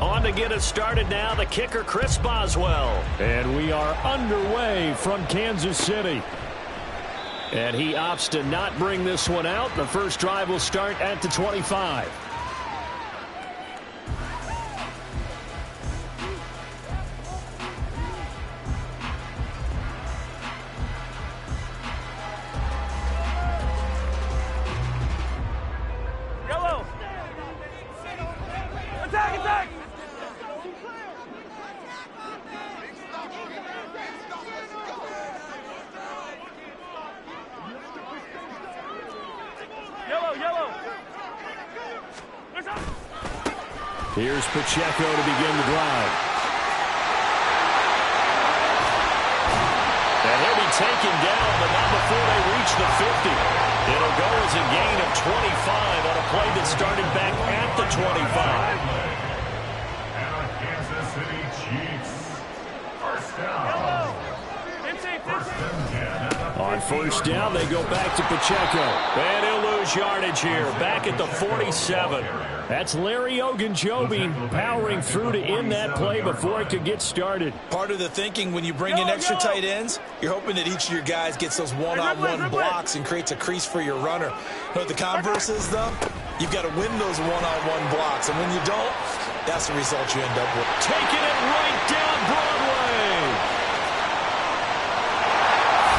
On to get us started now, the kicker, Chris Boswell. And we are underway from Kansas City. And he opts to not bring this one out. The first drive will start at the 25. Yellow. Attack, attack. Yellow, yellow. Here's Pacheco to begin the drive. And he'll be taken down, but not before they reach the 50. It'll go as a gain of 25 on a play that started back at the 25. And the Kansas City Chiefs. First down. First and 10. On first down, they go back to Pacheco. And he'll lose yardage here, back at the 47. That's Larry Ogunjobi powering through to end that play before it could get started. Part of the thinking when you bring in extra tight ends, you're hoping that each of your guys gets those one-on-one blocks and creates a crease for your runner. You know what the converse is, though? You've got to win those one-on-one blocks, and when you don't, that's the result you end up with. Taking it right down Broadway.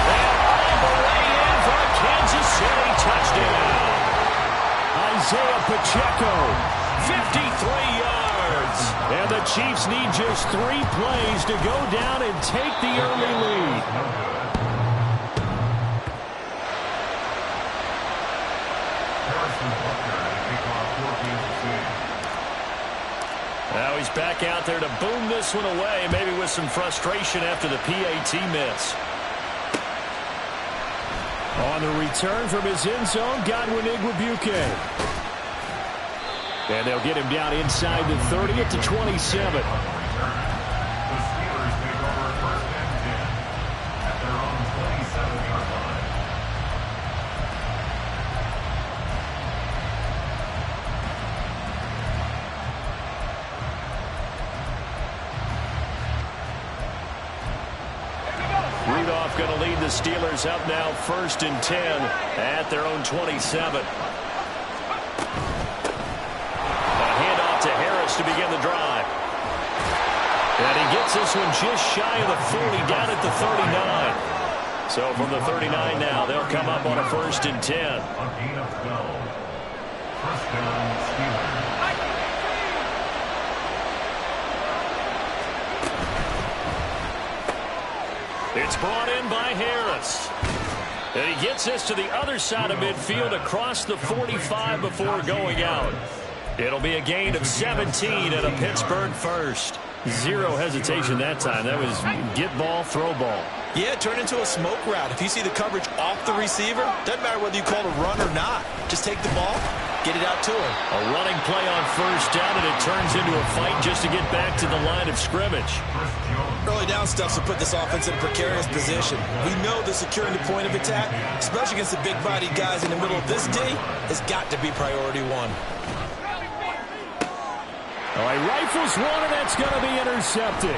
And all the way in for a Kansas City touchdown. Isaiah Pacheco, 53 yards. and the Chiefs need just 3 plays to go down and take the early lead. Now he's back out there to boom this one away, maybe with some frustration after the PAT miss. On the return from his end zone, Godwin Igwebuike. And they'll get him down inside the 30 at the 27. Rudolph going to lead the Steelers up now, 1st and 10 at their own 27. To Harris to begin the drive. And he gets this one just shy of the 40, down at the 39. So from the 39 now, they'll come up on a 1st and 10. A gain of 12. First down, Steelers. It's brought in by Harris. And he gets this to the other side of midfield across the 45 before going out. It'll be a gain of 17 and a Pittsburgh first. Zero hesitation that time. That was get ball, throw ball. Yeah, turn into a smoke route. If you see the coverage off the receiver, doesn't matter whether you call it a run or not. Just take the ball, get it out to him. A running play on 1st down, and it turns into a fight just to get back to the line of scrimmage. Early down stuff to put this offense in a precarious position. We know that securing the point of attack, especially against the big-bodied guys in the middle of this D, has got to be priority 1. All right, rifles one, and that's going to be intercepted.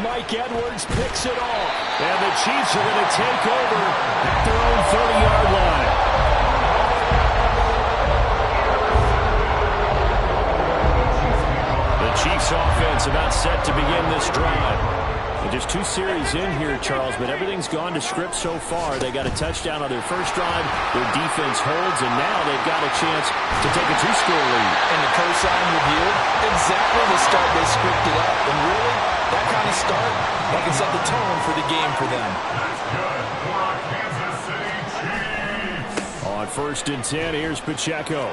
Mike Edwards picks it off. And the Chiefs are going to take over at their own 30-yard line. The Chiefs offense about set to begin this drive. And just 2 series in here, Charles, but everything's gone to script so far. They got a touchdown on their first drive. Their defense holds, and now they've got a chance to take a 2-score lead. And the cosign review, exactly the start they scripted up. And really, that kind of start, that can set the tone for the game for them. That's good for our Kansas City Chiefs. On 1st and 10, here's Pacheco.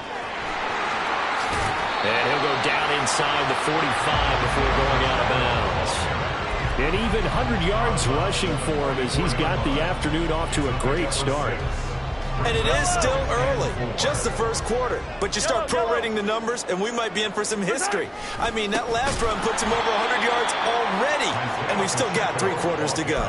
And he'll go down inside the 45 before going out of bounds. And even 100 yards rushing for him as he's got the afternoon off to a great start. And it is still early, just the first quarter. But you start prorating the numbers, and we might be in for some history. I mean, that last run puts him over 100 yards already, and we've still got 3 quarters to go.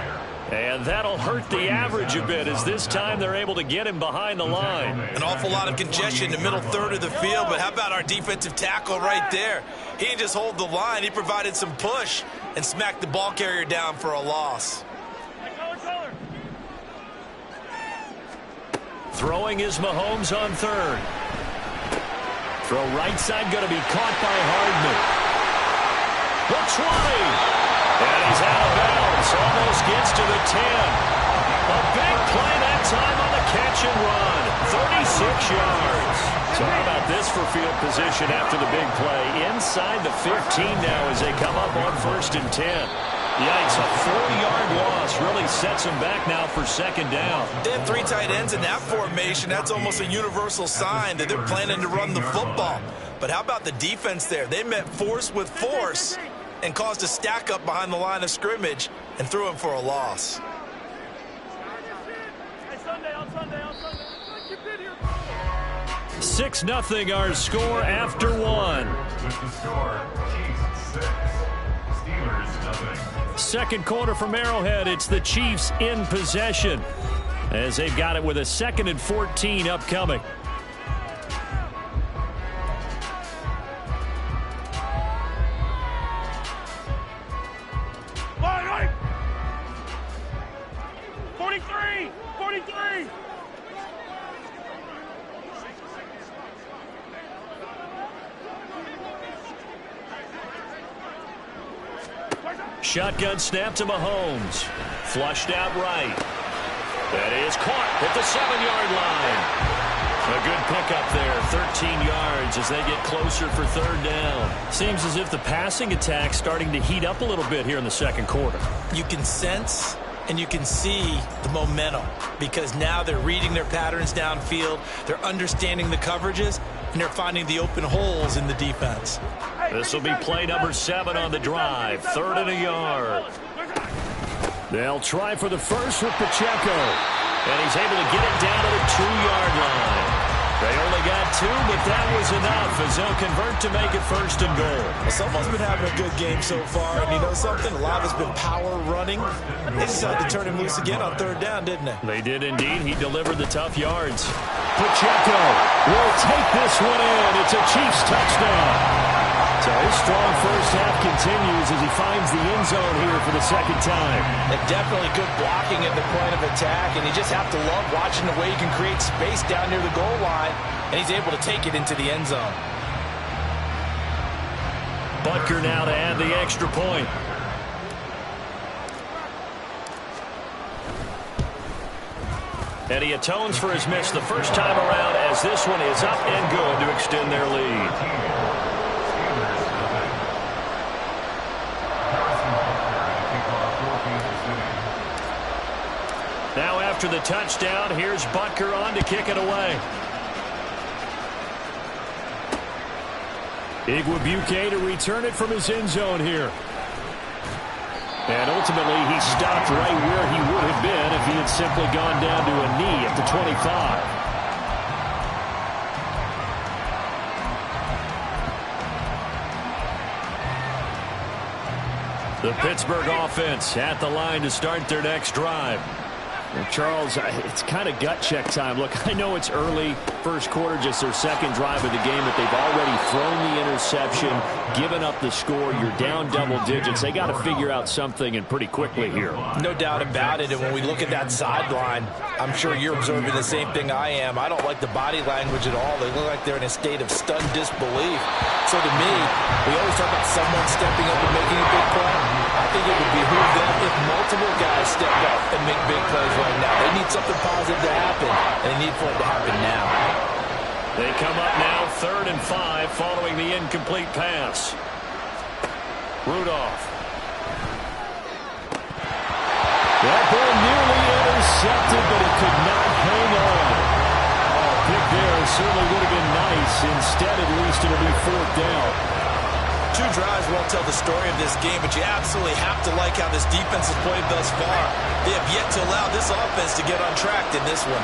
And that'll hurt the average a bit, as this time they're able to get him behind the line. An awful lot of congestion in the middle third of the field, but how about our defensive tackle right there? He didn't just hold the line, he provided some push and smacked the ball carrier down for a loss. Throwing is Mahomes on third. Throw right side, going to be caught by Hardman. The 20. And he's out of bounds. Almost gets to the 10. A big play that time on the catch and run. 36 yards. So how about this for field position after the big play? Inside the 15 now as they come up on 1st and 10. Yikes, a 4-yard loss really sets them back now for 2nd down. They have 3 tight ends in that formation. That's almost a universal sign that they're planning to run the football. But how about the defense there? They met force with force and caused a stack up behind the line of scrimmage and threw him for a loss. 6-0 our score after 1. Second quarter from Arrowhead, it's the Chiefs in possession as they've got it with a 2nd and 14 upcoming. Shotgun snap to Mahomes. Flushed out right. That is caught at the 7-yard line. A good pickup there, 13 yards as they get closer for 3rd down. Seems as if the passing attack's starting to heat up a little bit here in the 2nd quarter. You can sense and you can see the momentum because now they're reading their patterns downfield, they're understanding the coverages, and they're finding the open holes in the defense. This will be play number 7 on the drive. 3rd and a yard. They'll try for the first with Pacheco. And he's able to get it down to the 2-yard line. They only got 2, but that was enough as they'll convert to make it 1st and goal. Well, someone's been having a good game so far, and you know something? A lot has been power running. They decided to turn him loose again on 3rd down, didn't they? They did indeed. He delivered the tough yards. Pacheco will take this one in. It's a Chiefs touchdown. So his strong first half continues as he finds the end zone here for the 2nd time. And definitely good blocking at the point of attack, and you just have to love watching the way he can create space down near the goal line, and he's able to take it into the end zone. Butker now to add the extra point. And he atones for his miss the first time around as this one is up and good to extend their lead. Now after the touchdown, here's Butker on to kick it away. Igwebuike to return it from his end zone here. And ultimately, he stopped right where he would have been if he had simply gone down to a knee at the 25. The Pittsburgh offense at the line to start their next drive. Well, Charles, it's kind of gut check time. Look, I know it's early, first quarter, just their 2nd drive of the game, but they've already thrown the interception, given up the score. You're down double digits. They got to figure out something, and pretty quickly here. No doubt about it, and when we look at that sideline, I'm sure you're observing the same thing I am. I don't like the body language at all. They look like they're in a state of stunned disbelief. So to me, we always talk about someone stepping up and making a big play. I think it would behoove them if multiple guys step up and make big plays right now. They need something positive to happen, and they need for it to happen now. They come up now 3rd and 5 following the incomplete pass. Rudolph. That ball nearly intercepted, but he could not hang on. Oh, pick there certainly would have been nice. Instead, at least it'll be 4th down. 2 drives won't tell the story of this game, but you absolutely have to like how this defense has played thus far. They have yet to allow this offense to get on track in this one.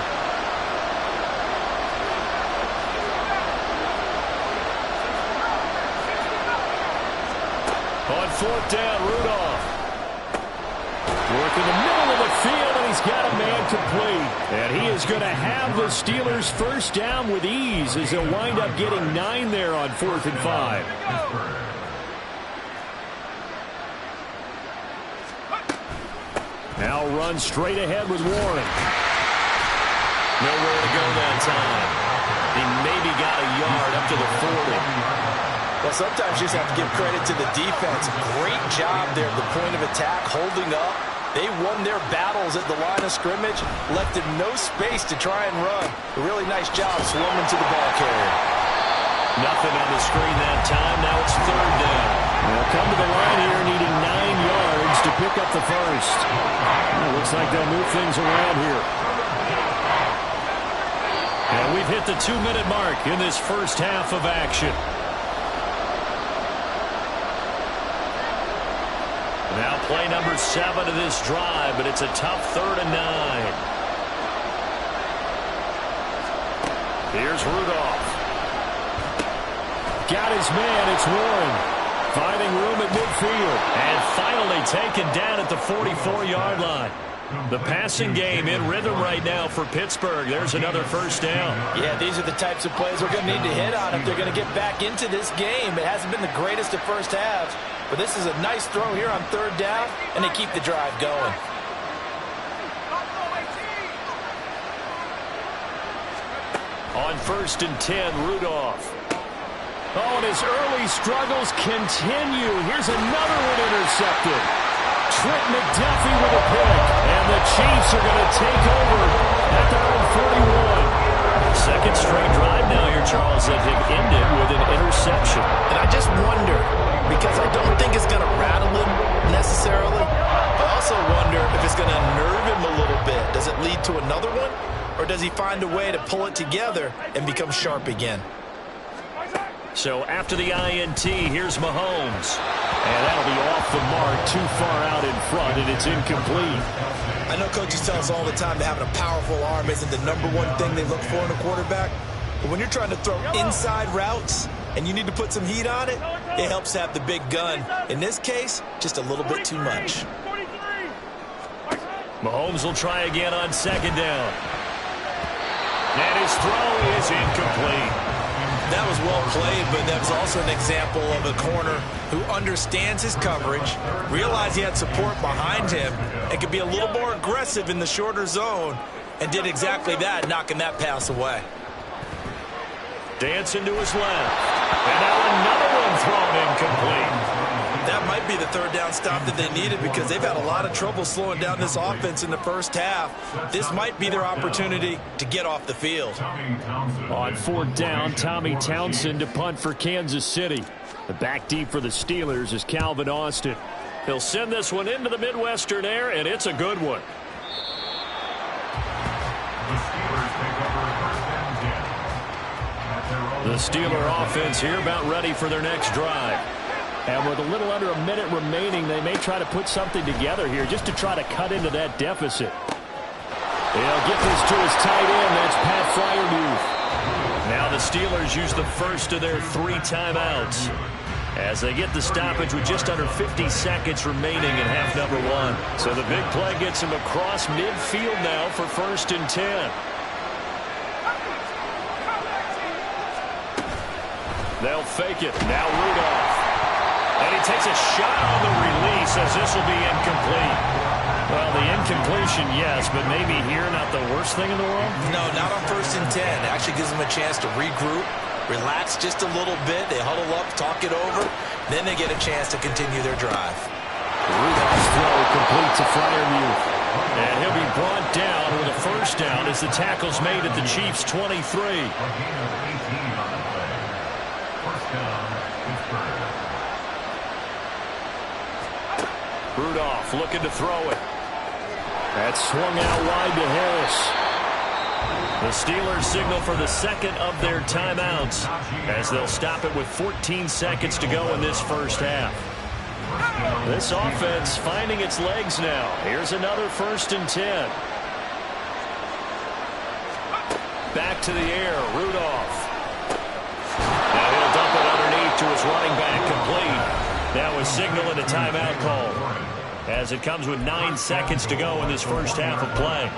fourth down, Rudolph. Working the middle of the field, and he's got a man complete. And he is going to have the Steelers first down with ease as they'll wind up getting 9 there on 4th and 5. Now run straight ahead with Warren. Nowhere to go that time. He maybe got a yard up to the 40. Well, sometimes you just have to give credit to the defense. Great job there at the point of attack, holding up. They won their battles at the line of scrimmage, left him no space to try and run. A really nice job swarming to the ball carrier. Nothing on the screen that time. Now it's 3rd down. They'll come to the line here needing 9 yards to pick up the first. Well, looks like they'll move things around here. And we've hit the 2-minute mark in this first half of action. Now play number 7 of this drive, but it's a tough 3rd and 9. Here's Rudolph. Got his man. It's Warren. Finding room at midfield. And finally taken down at the 44-yard line. The passing game in rhythm right now for Pittsburgh. There's another first down. Yeah, these are the types of plays we're going to need to hit on if they're going to get back into this game. It hasn't been the greatest of first halves, but this is a nice throw here on 3rd down, and they keep the drive going. On 1st and 10, Rudolph. Oh, and his early struggles continue. Here's another one intercepted. Trent McDuffie with a pick, and the Chiefs are going to take over at their own 41. Second straight drive now here, Charles, that have ended with an interception. And I just wonder, because I don't think it's going to rattle him necessarily, I also wonder if it's going to nerve him a little bit. Does it lead to another one, or does he find a way to pull it together and become sharp again? So after the INT, here's Mahomes. And that'll be off the mark, too far out in front, and it's incomplete. I know coaches tell us all the time that having a powerful arm isn't the #1 thing they look for in a quarterback. But when you're trying to throw inside routes and you need to put some heat on it, it helps to have the big gun. In this case, just a little bit too much. Mahomes will try again on 2nd down. And his throw is incomplete. That was well played, but that was also an example of a corner who understands his coverage, realized he had support behind him, and could be a little more aggressive in the shorter zone, and did exactly that, knocking that pass away. Dancing to his left. And now another one thrown incomplete. That might be the 3rd down stop that they needed because they've had a lot of trouble slowing down this offense in the first half. This might be their opportunity to get off the field. On 4th down, Tommy Townsend to punt for Kansas City. The back deep for the Steelers is Calvin Austin. He'll send this one into the Midwestern air, and it's a good one. The Steeler offense here about ready for their next drive. And with a little under a minute remaining, they may try to put something together here just to try to cut into that deficit. They'll get this to his tight end. That's Pat Freiermuth. Now the Steelers use the first of their 3 timeouts as they get the stoppage with just under 50 seconds remaining in half number 1. So the big play gets him across midfield now for 1st and 10. They'll fake it. Now Rudolph. And he takes a shot on the release as this will be incomplete. Well, the incompletion, yes, but maybe here not the worst thing in the world? No, not on 1st and 10. It actually gives them a chance to regroup, relax just a little bit. They huddle up, talk it over. Then they get a chance to continue their drive. Rudolph's throw complete to Freiermuth. And he'll be brought down with a first down as the tackle's made at the Chiefs' 23. Rudolph looking to throw it. That's swung out wide to Harris. The Steelers signal for the second of their timeouts as they'll stop it with 14 seconds to go in this first half. This offense finding its legs now. Here's another 1st and 10. Back to the air, Rudolph. Now he'll dump it underneath to his running back, complete. That was signaling a timeout call, as it comes with 9 seconds to go in this first half of play.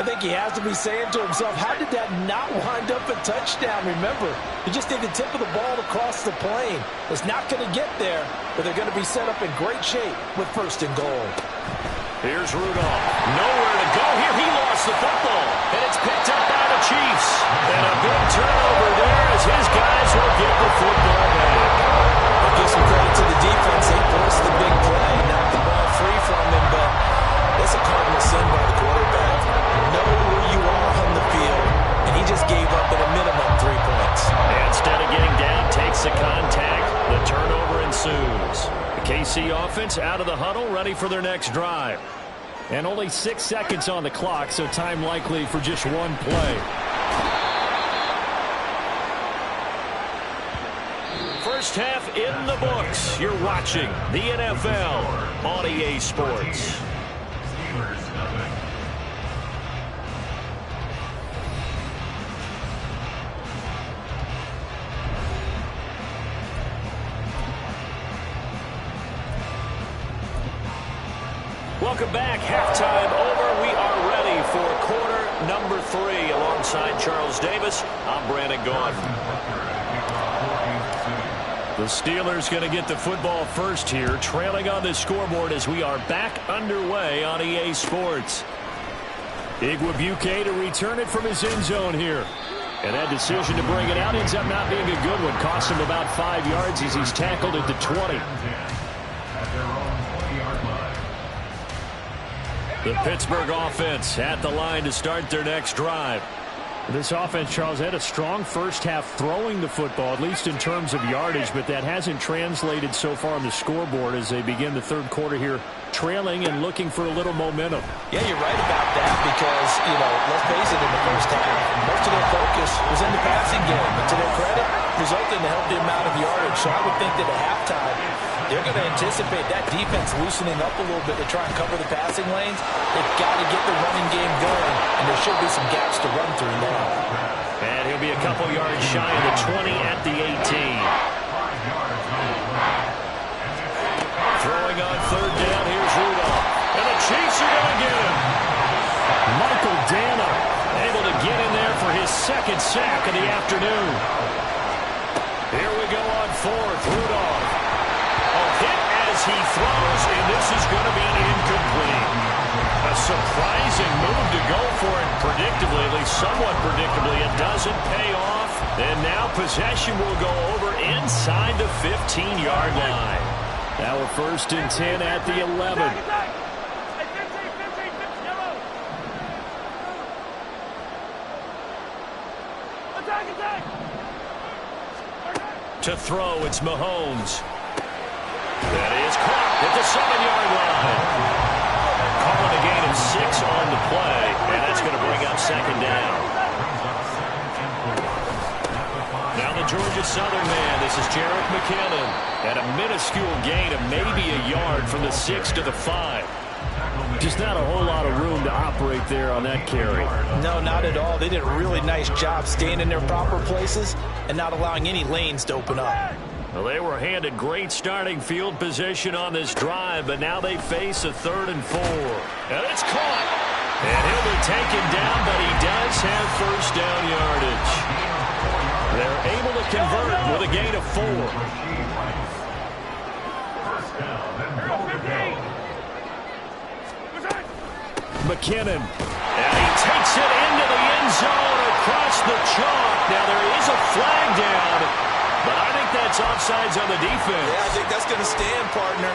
I think he has to be saying to himself, how did that not wind up a touchdown? Remember, he just need the tip of the ball to cross the plane. It's not going to get there, but they're going to be set up in great shape with 1st and goal. Here's Rudolph. Nowhere to go here. He lost the football, and it's picked up by the Chiefs. And a big turnover there as his guys will get the football back. I'll give some credit to the defense. They forced the big play, knocked the ball free from him, but it's a cardinal sin by the quarterback. Know where you are on the field, and he just gave up at a minimum 3 points. And instead of getting down, takes the contact. The turnover ensues. The KC offense out of the huddle, ready for their next drive. And only 6 seconds on the clock, so time likely for just one play. First half in the books. You're watching the NFL on EA Sports. Welcome back. Halftime over. We are ready for quarter number 3. Alongside Charles Davis, I'm Brandon Gaudin. The Steelers going to get the football first here, trailing on the scoreboard as we are back underway on EA Sports. Igwebuike to return it from his end zone here. And that decision to bring it out ends up not being a good one. Cost him about 5 yards as he's tackled at the 20. The Pittsburgh offense at the line to start their next drive. This offense, Charles, had a strong first half throwing the football, at least in terms of yardage, but that hasn't translated so far on the scoreboard as they begin the third quarter here, trailing and looking for a little momentum. Yeah, you're right about that because, let's face it, in the first half, most of their focus was in the passing game. But to their credit, resulted in a healthy amount of yardage. So I would think that at halftime, they're going to anticipate that defense loosening up a little bit to try and cover the passing lanes. They've got to get the running game going, and there should be some gaps to run through now. And he'll be a couple yards shy of the 20 at the 18. Throwing on third down, here's Rudolph. And the Chiefs are going to get him. Michael Dana able to get in there for his second sack of the afternoon. Here we go on fourth. Rudolph. A hit as he throws, and this is going to be incomplete. A surprising move to go for it predictably, at least somewhat predictably. It doesn't pay off. And now possession will go over inside the 15-yard line. Now we're 1st and 10 at the 11. To throw, it's Mahomes. That is caught at the 7-yard line. Calling a gain of 6 on the play, and that's going to bring up second down. Now the Georgia Southern man, this is Jerick McKinnon. At a minuscule gain of maybe a yard from the 6 to the 5. Just not a whole lot of room to operate there on that carry. No, not at all. They did a really nice job staying in their proper places and not allowing any lanes to open up. Well, they were handed great starting field position on this drive, but now they face a 3rd and 4. And it's caught. And he'll be taken down, but he does have first down yardage. They're able to convert with a gain of 4. McKinnon. And he takes it into the end zone across the chalk. Now there is a flag down, but I think that's offsides on the defense. Yeah, I think that's going to stand, partner.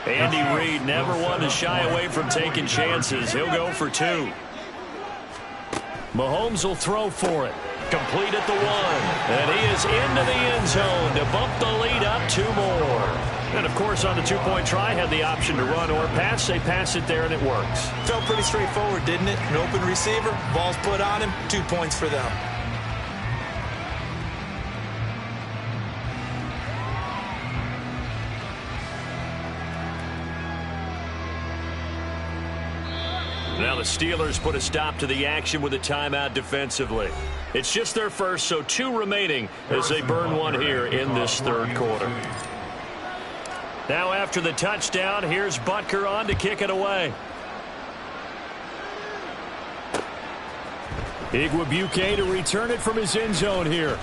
Andy Reid never one to shy away from taking chances. He'll go for 2. Mahomes will throw for it. Complete at the 1. And he is into the end zone to bump the lead up 2 more. And, of course, on the 2-point try, had the option to run or pass. They pass it there, and it works. Felt pretty straightforward, didn't it? An open receiver, ball's put on him, 2 points for them. Now Now the Steelers put a stop to the action with a timeout defensively. It's just their first, so 2 remaining as they burn one here in this third quarter. Now after the touchdown, here's Butker on to kick it away. Igwebuike to return it from his end zone here.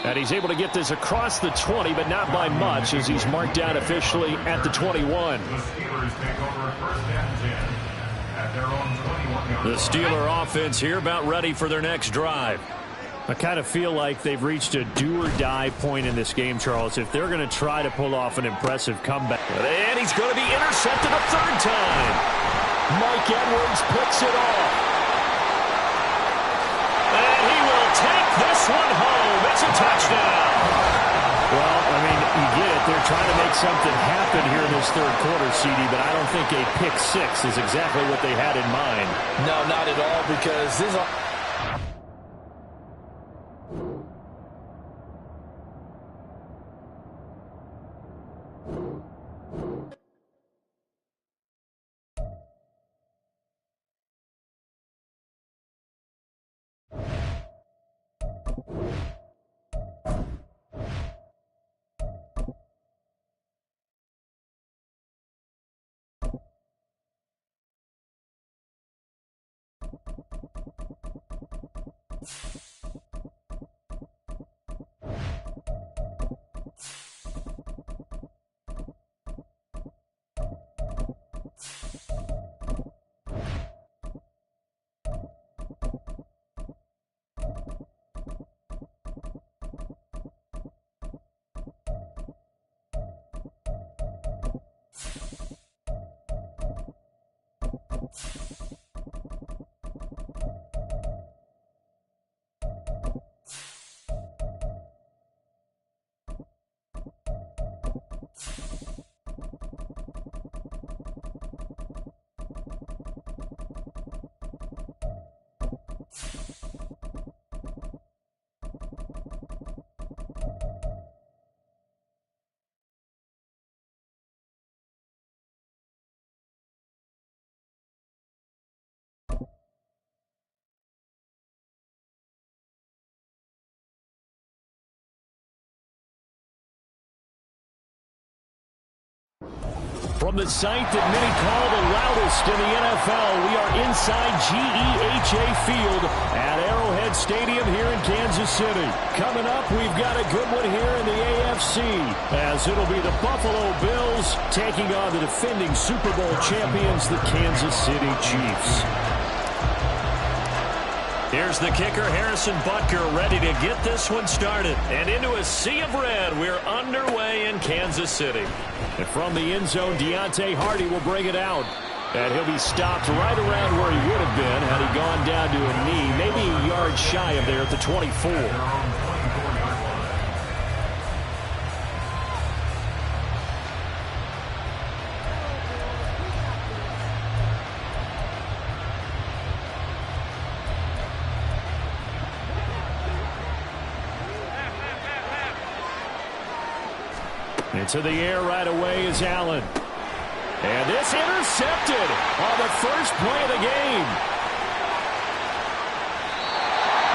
And he's able to get this across the 20, but not by much as he's marked down officially at the 21. The Steeler offense here about ready for their next drive. I kind of feel like they've reached a do-or-die point in this game, Charles, if they're going to try to pull off an impressive comeback. And he's going to be intercepted a third time. Mike Edwards picks it off. And he will take this one home. It's a touchdown. Well, I mean, you get it. They're trying to make something happen here in this third quarter, CD, but I don't think a pick 6 is exactly what they had in mind. No, not at all, because this is... From the site that many call the loudest in the NFL, we are inside GEHA Field at Arrowhead Stadium here in Kansas City. Coming up, we've got a good one here in the AFC, as it'll be the Buffalo Bills taking on the defending Super Bowl champions, the Kansas City Chiefs. Here's the kicker, Harrison Butker, ready to get this one started. And into a sea of red, we're underway in Kansas City. And from the end zone, Deontay Hardy will bring it out. And he'll be stopped right around where he would have been had he gone down to a knee, maybe a yard shy of there at the 24. Into the air right away is Allen. And this intercepted on the first play of the game.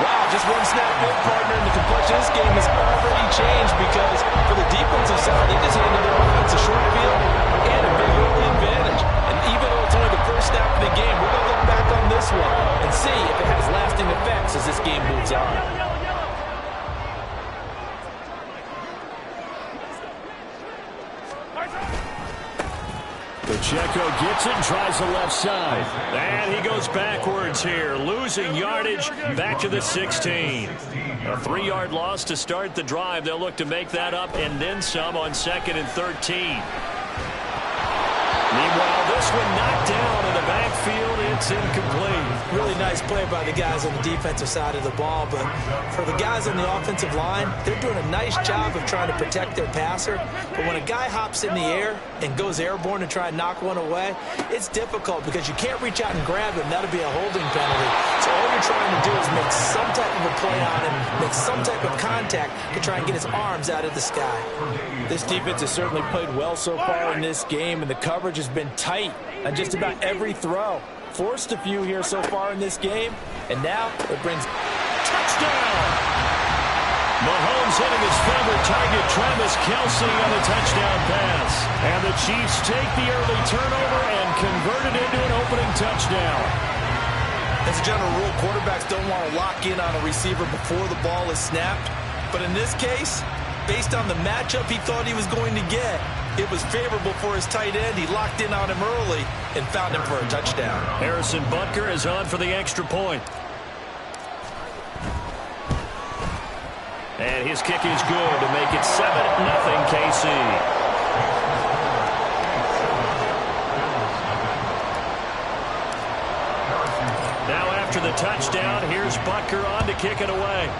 Wow, just one snap in, partner, and the complexion of this game has already changed because for the defensive side, they just handed their offense a short field and a big early advantage. And even though it's only the first snap of the game, we're going to look back on this one and see if it has lasting effects as this game moves on. Pacheco gets it and tries the left side. And he goes backwards here, losing yardage back to the 16. A 3-yard loss to start the drive. They'll look to make that up and then some on 2nd and 13. Meanwhile, this one knocked down in the backfield It's incomplete. Really nice play by the guys on the defensive side of the ball, but for the guys on the offensive line, they're doing a nice job of trying to protect their passer. But when a guy hops in the air and goes airborne to try and knock one away, it's difficult because you can't reach out and grab him. That'll be a holding penalty. So all you're trying to do is make some type of a play on him, make some type of contact to try and get his arms out of the sky. This defense has certainly played well so far in this game, and the coverage has been tight on just about every throw. Forced a few here so far in this game, and now it brings touchdown. Mahomes hitting his favorite target, Travis Kelce, on a touchdown pass. And the Chiefs take the early turnover and convert it into an opening touchdown. As a general rule, quarterbacks don't want to lock in on a receiver before the ball is snapped. But in this case, based on the matchup he thought he was going to get, it was favorable for his tight end. He locked in on him early and found him for a touchdown. Harrison Butker is on for the extra point. And his kick is good to make it 7-0 KC. Now after the touchdown, here's Butker on to kick it away.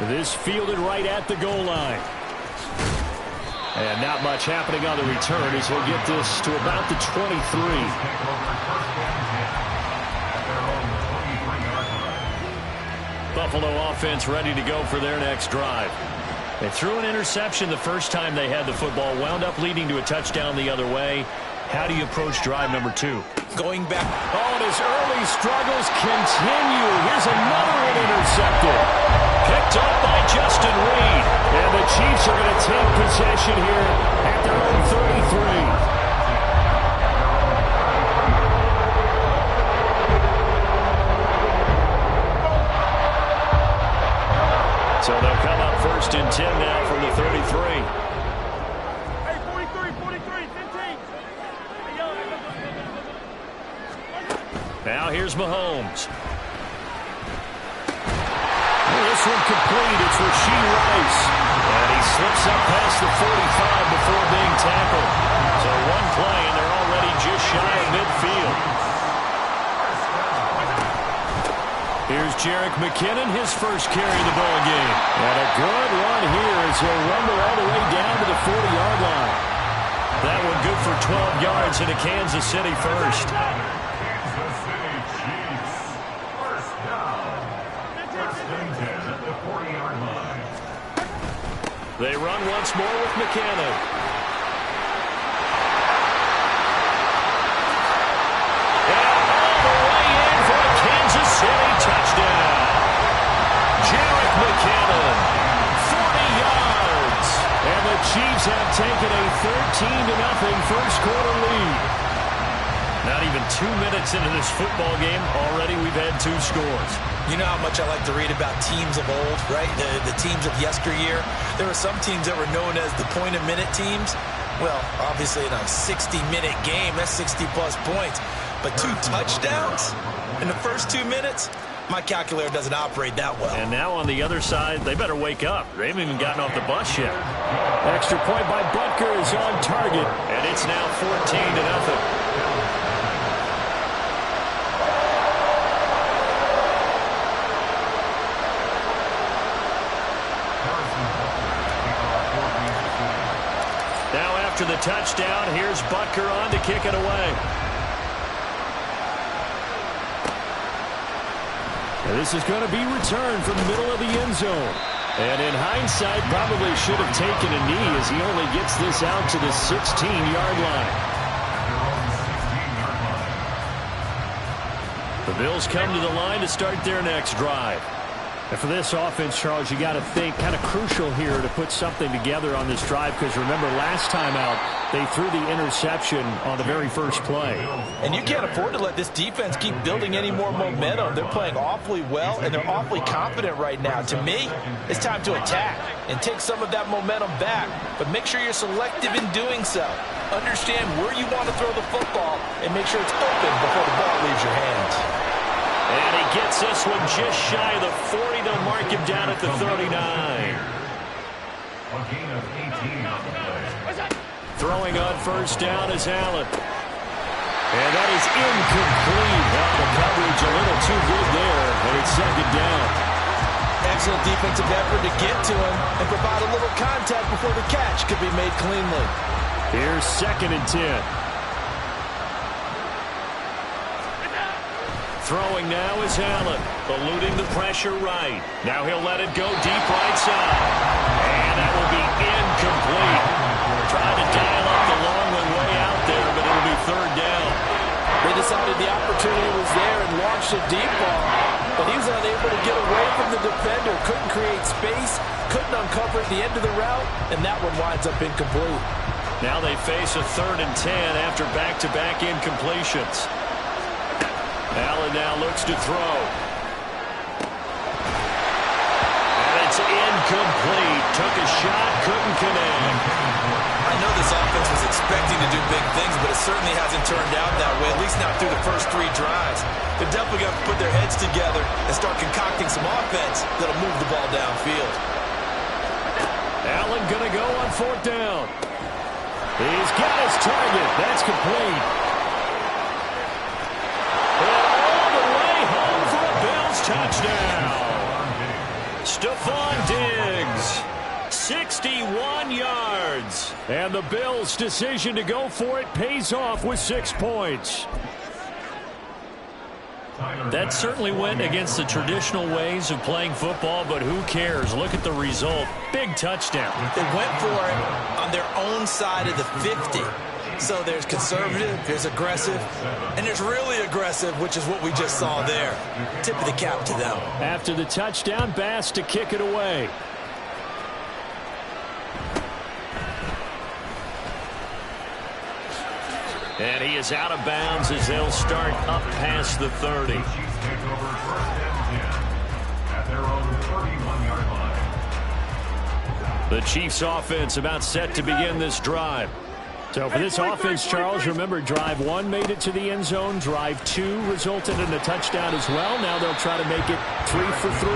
This fielded right at the goal line. And not much happening on the return as he'll get this to about the 23. Buffalo offense ready to go for their next drive. They threw an interception the first time they had the football, wound up leading to a touchdown the other way. How do you approach drive number 2? Going back. Oh, and his early struggles continue. Here's another one intercepted. Picked up by Justin Reed. And the Chiefs are going to take possession here at their own 33. So they'll come up 1st and 10 now from the 33. Hey, 43, 15. Now here's Mahomes. This one complete. It's Rashee Rice. And he slips up past the 45 before being tackled. So one play, and they're already just shy of midfield. Here's Jerick McKinnon, his first carry of the ball game. And a good run here as he'll rumble all the way down to the 40-yard line. That one good for 12 yards into Kansas City first. Kansas City Chiefs. First down. First and 10 at the 40-yard line. They run once more with McKinnon. City touchdown. Jerick McKinnon, 40 yards. And the Chiefs have taken a 13-0 first-quarter lead. Not even 2 minutes into this football game, already we've had 2 scores. You know how much I like to read about teams of old, right? The teams of yesteryear. There were some teams that were known as the point-a-minute teams. Well, obviously in a 60-minute game, that's 60-plus points. But 2 touchdowns in the first 2 minutes? My calculator doesn't operate that well. And now on the other side, they better wake up. They haven't even gotten off the bus yet. Extra point by Butker is on target. And it's now 14-0. Now after the touchdown, here's Butker on to kick it away. And this is going to be returned from the middle of the end zone. And in hindsight, probably should have taken a knee as he only gets this out to the 16-yard line. The Bills come to the line to start their next drive. And for this offense, Charles, you got to think kind of crucial here to put something together on this drive because remember last time out they threw the interception on the very first play. And you can't afford to let this defense keep building any more momentum. They're playing awfully well and they're awfully confident right now. To me, it's time to attack and take some of that momentum back. But make sure you're selective in doing so. Understand where you want to throw the football and make sure it's open before the ball leaves your hands. And he gets this one just shy of the 40. They'll mark him down at the 39. A gain of 18 on the play. Throwing on first down is Allen. And that is incomplete. Now the coverage a little too good there, and it's second down. Excellent defensive effort to get to him and provide a little contact before the catch could be made cleanly. Here's 2nd and 10. Throwing now is Allen, eluding the pressure right. Now he'll let it go deep right side. And that will be incomplete. Trying to dial up the long one way out there, but it'll be 3rd down. They decided the opportunity was there and launched a deep ball, but he was unable to get away from the defender, couldn't create space, couldn't uncover at the end of the route, and that one winds up incomplete. Now they face a 3rd and 10 after back-to-back incompletions. Allen now looks to throw. And it's incomplete. Took a shot, couldn't connect. I know this offense was expecting to do big things, but it certainly hasn't turned out that way, at least not through the first 3 drives. They're definitely going to put their heads together and start concocting some offense that'll move the ball downfield. Allen going to go on 4th down. He's got his target. That's complete. And all the way home for a Bills touchdown. Stephon Diggs. 61 yards. And the Bills' decision to go for it pays off with 6 points. That certainly went against the traditional ways of playing football, but who cares? Look at the result. Big touchdown. They went for it on their own side of the 50. So there's conservative, there's aggressive, and there's really aggressive, which is what we just saw there. Tip of the cap to them. After the touchdown, Bass to kick it away. And he is out of bounds as they'll start up past the 30. Chiefs take over 1st and 10 at their own 31-yard line. The Chiefs offense about set to begin this drive. So for this offense, Charles, remember drive 1 made it to the end zone. Drive 2 resulted in a touchdown as well. Now they'll try to make it 3 for 3.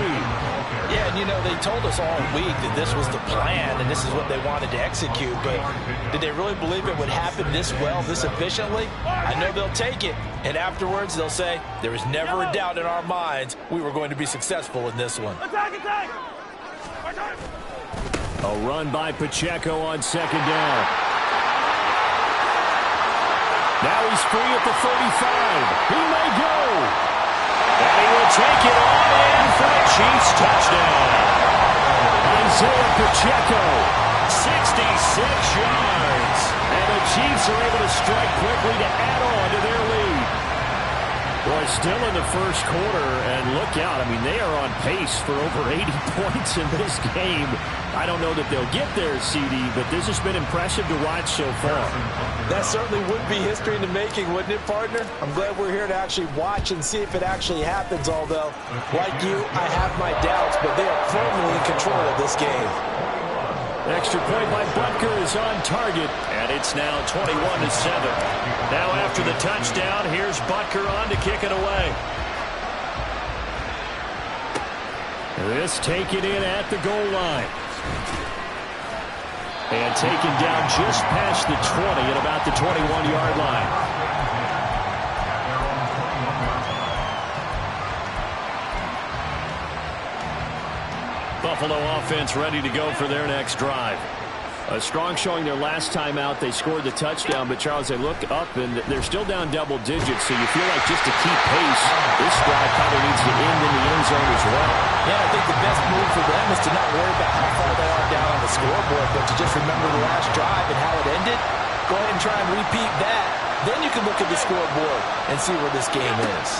Yeah, and you know, they told us all week that this was the plan and this is what they wanted to execute, but did they really believe it would happen this well, this efficiently? I know they'll take it, and afterwards they'll say, there was never a doubt in our minds we were going to be successful in this one. Attack, attack! A run by Pacheco on 2nd down. Now he's free at the 35. He may go. And he will take it all in for a Chiefs touchdown. Isaiah Pacheco, 66 yards. And the Chiefs are able to strike quickly to add on to their lead. Boy, still in the first quarter, and look out. I mean, they are on pace for over 80 points in this game. I don't know that they'll get there, CD, but this has been impressive to watch so far. That certainly would be history in the making, wouldn't it, partner? I'm glad we're here to actually watch and see if it actually happens, although, like you, I have my doubts, but they are firmly in control of this game. Extra point by Butker is on target, and it's now 21-7. Now after the touchdown, here's Butker on to kick it away. This taken in at the goal line. And taken down just past the 20 at about the 21-yard line. Buffalo offense ready to go for their next drive. A strong showing their last time out. They scored the touchdown, but Charles, they look up and they're still down double digits, so you feel like just to keep pace, this drive probably needs to end in the end zone as well. Yeah, I think the best move for them is to not worry about how far they are down on the scoreboard, but to just remember the last drive and how it ended. Go ahead and try and repeat that. Then you can look at the scoreboard and see where this game is.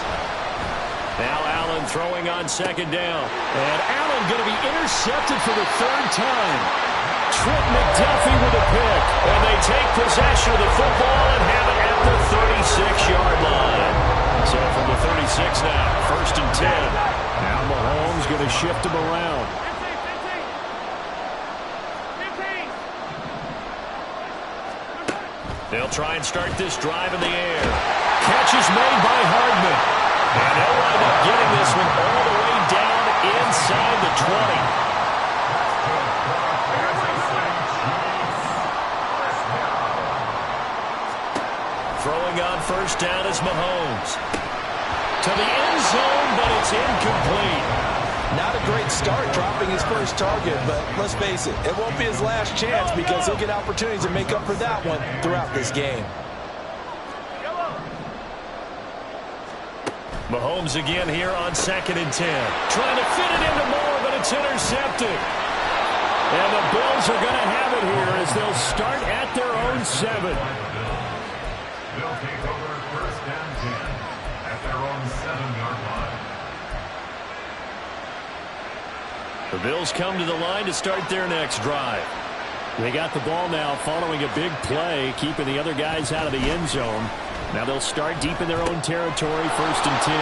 Now Allen throwing on 2nd down. And Allen going to be intercepted for the 3rd time. Trent McDuffie with a pick. And they take possession of the football and have it at the 36-yard line. So from the 36 now, 1st and 10. Now Mahomes going to shift him around. 15. They'll try and start this drive in the air. Catch is made by Hardman. And they'll wind up getting this one all the way down inside the 20. Throwing on first down is Mahomes. To the end zone, but it's incomplete. Not a great start dropping his first target, but let's face it, it won't be his last chance because he'll get opportunities to make up for that one throughout this game. Mahomes again here on 2nd and 10. Trying to fit it into Moore, but it's intercepted. And the Bills are going to have it here as they'll start at their own 7. They'll take over first and 10 at their own 7-yard line. The Bills come to the line to start their next drive. They got the ball now following a big play, keeping the other guys out of the end zone. Now they'll start deep in their own territory, 1st and 10.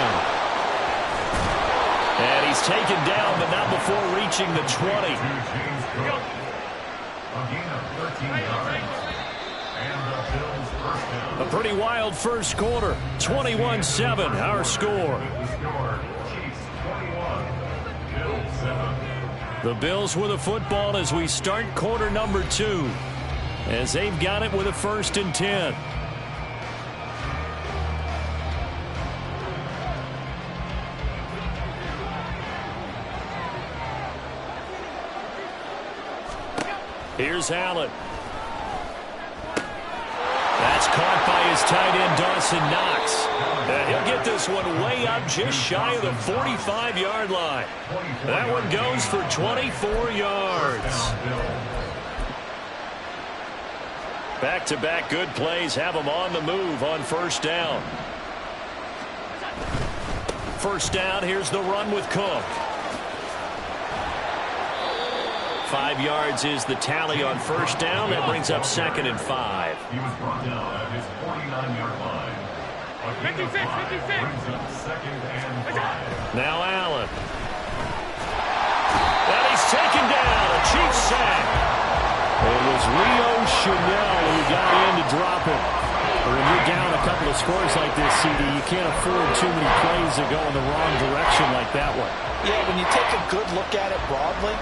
And he's taken down, but not before reaching the 20. A pretty wild first quarter. 21-7, our score. The Bills with a football as we start quarter number 2. As they've got it with a 1st and 10. Here's Allen. That's caught by his tight end, Dawson Knox. And he'll get this one way up just shy of the 45-yard line. That one goes for 24 yards. Back-to-back good plays have them on the move on first down. First down, here's the run with Cook. 5 yards is the tally on first down. That brings up 2nd and 5. He was brought down at his 49-yard line. 56. Brings up 2nd and 5. Now Allen. And he's taken down. A Chiefs sack. It was Leo Chanel who got in to drop it. When you're down a couple of scores like this, CD, you can't afford too many plays that go in the wrong direction like that one. Yeah, when you take a good look at it broadly,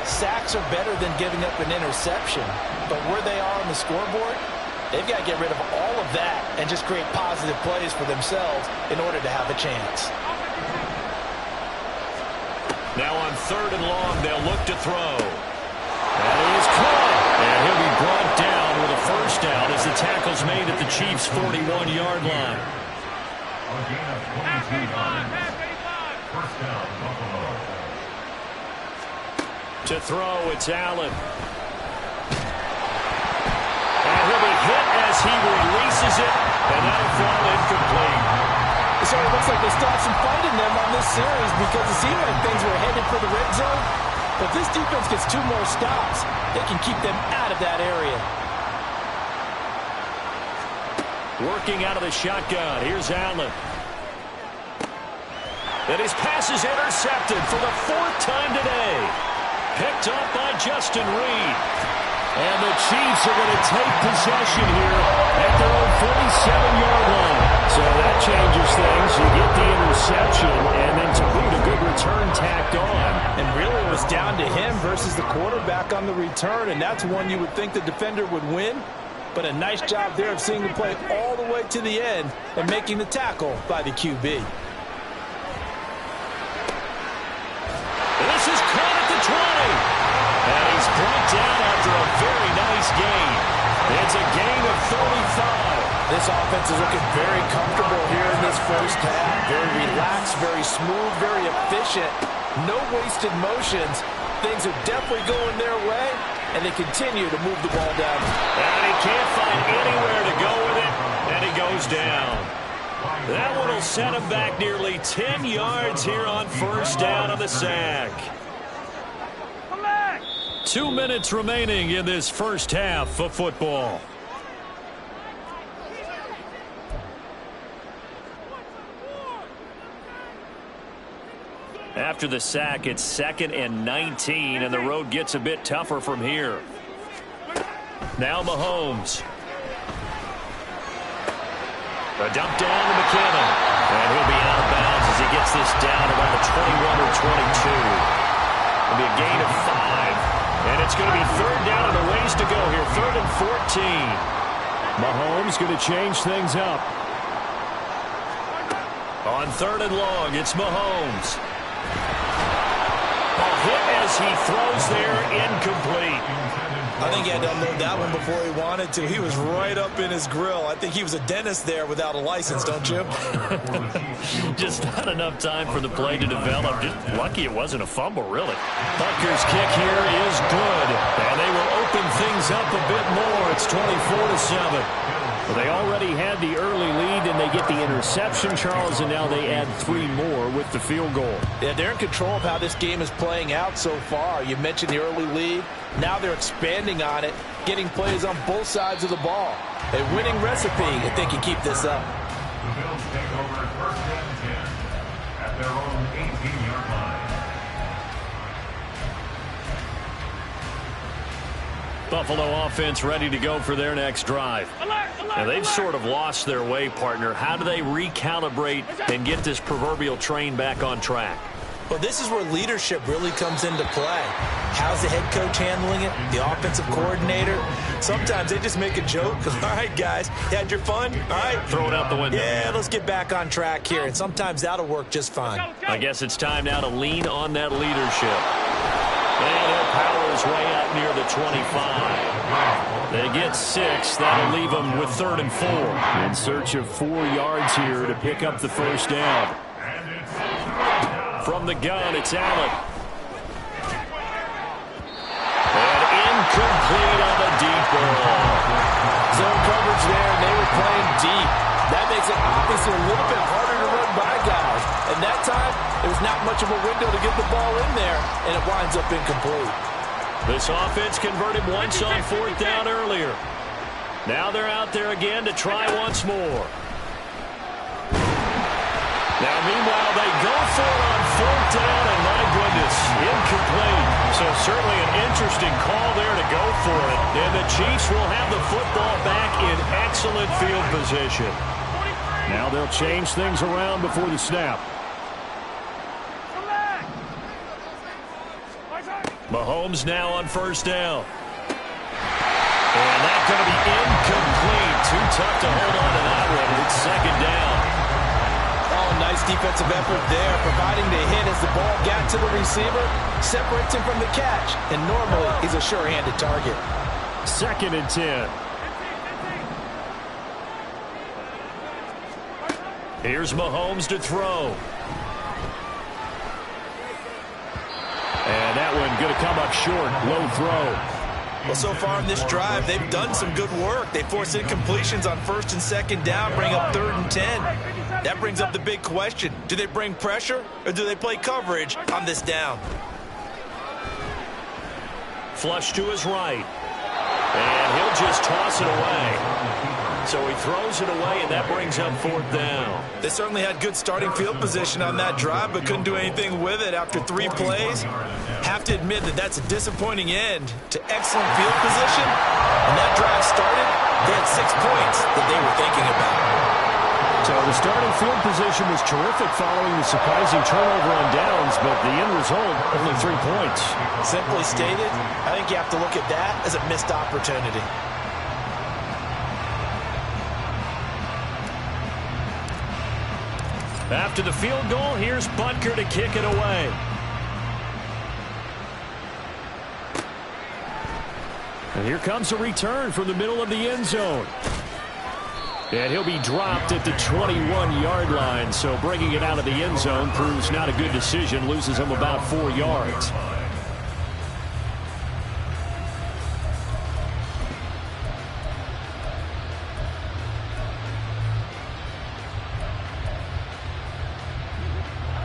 sacks are better than giving up an interception. But where they are on the scoreboard, they've got to get rid of all of that and just create positive plays for themselves in order to have a chance. Now on 3rd and long, they'll look to throw. That is caught. And he'll be brought down with a first down as the tackle's made at the Chiefs' 41-yard line. First down, Buffalo. To throw, it's Allen. And he'll be hit as he releases it, and that'll fall incomplete. So it looks like they stopped some fight in them on this series because it seemed like things were headed for the red zone. But this defense gets 2 more stops. They can keep them out of that area. Working out of the shotgun. Here's Allen. And his pass is intercepted for the 4th time today. Picked up by Justin Reed. And the Chiefs are going to take possession here at their own 47-yard line. So that changes things. You get the interception, and then to boot, a good return tacked on. And really it was down to him versus the quarterback on the return, and that's one you would think the defender would win. But a nice job there of seeing the play all the way to the end and making the tackle by the QB. This is caught at the 20. And he's brought down after a very nice gain. It's a gain of 35. This offense is looking very comfortable here in this first half. Very relaxed, very smooth, very efficient. No wasted motions. Things are definitely going their way, and they continue to move the ball down. And he can't find anywhere to go with it, and he goes down. That one will set him back nearly 10 yards here on first down on the sack. 2 minutes remaining in this first half of football. After the sack, it's 2nd and 19, and the road gets a bit tougher from here. Now Mahomes. A dump down to McKinnon. And he'll be out of bounds as he gets this down around the 21 or 22. It'll be a gain of 5. And it's going to be 3rd down and a ways to go here. 3rd and 14. Mahomes going to change things up. On 3rd and long, it's Mahomes. A hit as he throws there, incomplete. I think he had to unload that one before he wanted to. He was right up in his grill. I think he was a dentist there without a license, don't you? Just not enough time for the play to develop. Just lucky it wasn't a fumble, really. Butker's kick here is good. And they will open things up a bit more. It's 24-7. Well, they already had the early lead, and they get the interception, Charles, and now they add 3 more with the field goal. Yeah, they're in control of how this game is playing out so far. You mentioned the early lead. Now they're expanding on it, getting plays on both sides of the ball. A winning recipe if they can keep this up. The Bills take over 1st and 10 at their own 18-yard line. Buffalo offense ready to go for their next drive. Now, they've sort of lost their way, partner. How do they recalibrate and get this proverbial train back on track? Well, this is where leadership really comes into play. How's the head coach handling it? The offensive coordinator? Sometimes they just make a joke. All right, guys, you had your fun? All right. Throw it out the window. Yeah, let's get back on track here. And sometimes that'll work just fine. I guess it's time now to lean on that leadership. And he'll power his way out near the 25. They get 6. That'll leave them with 3rd and 4. In search of 4 yards here to pick up the first down. From the gun, it's Allen. And incomplete on the deep ball. Zone coverage there, and they were playing deep. That makes it obviously a little bit harder to run by guys. And that time, there was not much of a window to get the ball in there, and it winds up incomplete. This offense converted once on 4th down earlier. Now they're out there again to try once more. Now, meanwhile, they go for it on 4th down, and my goodness, incomplete. So certainly an interesting call there to go for it. And the Chiefs will have the football back in excellent field position. Now they'll change things around before the snap. Mahomes now on 1st down. And that's going to be incomplete. Too tough to hold on to that one. It's 2nd down. Oh, nice defensive effort there, providing the hit as the ball got to the receiver, separates him from the catch, and normally he's a sure-handed target. 2nd and 10. Here's Mahomes to throw. And that one going to come up short. Low throw. Well, so far in this drive, they've done some good work. They forced incompletions on 1st and 2nd down, bring up 3rd and 10. That brings up the big question. Do they bring pressure, or do they play coverage on this down? Flush to his right. And he'll just toss it away. So he throws it away, and that brings up 4th down. They certainly had good starting field position on that drive, but couldn't do anything with it after 3 plays. Have to admit that that's a disappointing end to excellent field position. When that drive started, they had 6 points that they were thinking about. So the starting field position was terrific following the surprising turnover on downs, but the end result, only 3 points. Simply stated, I think you have to look at that as a missed opportunity. After the field goal, here's Butker to kick it away. And here comes a return from the middle of the end zone. And he'll be dropped at the 21-yard line, so bringing it out of the end zone proves not a good decision, loses him about 4 yards.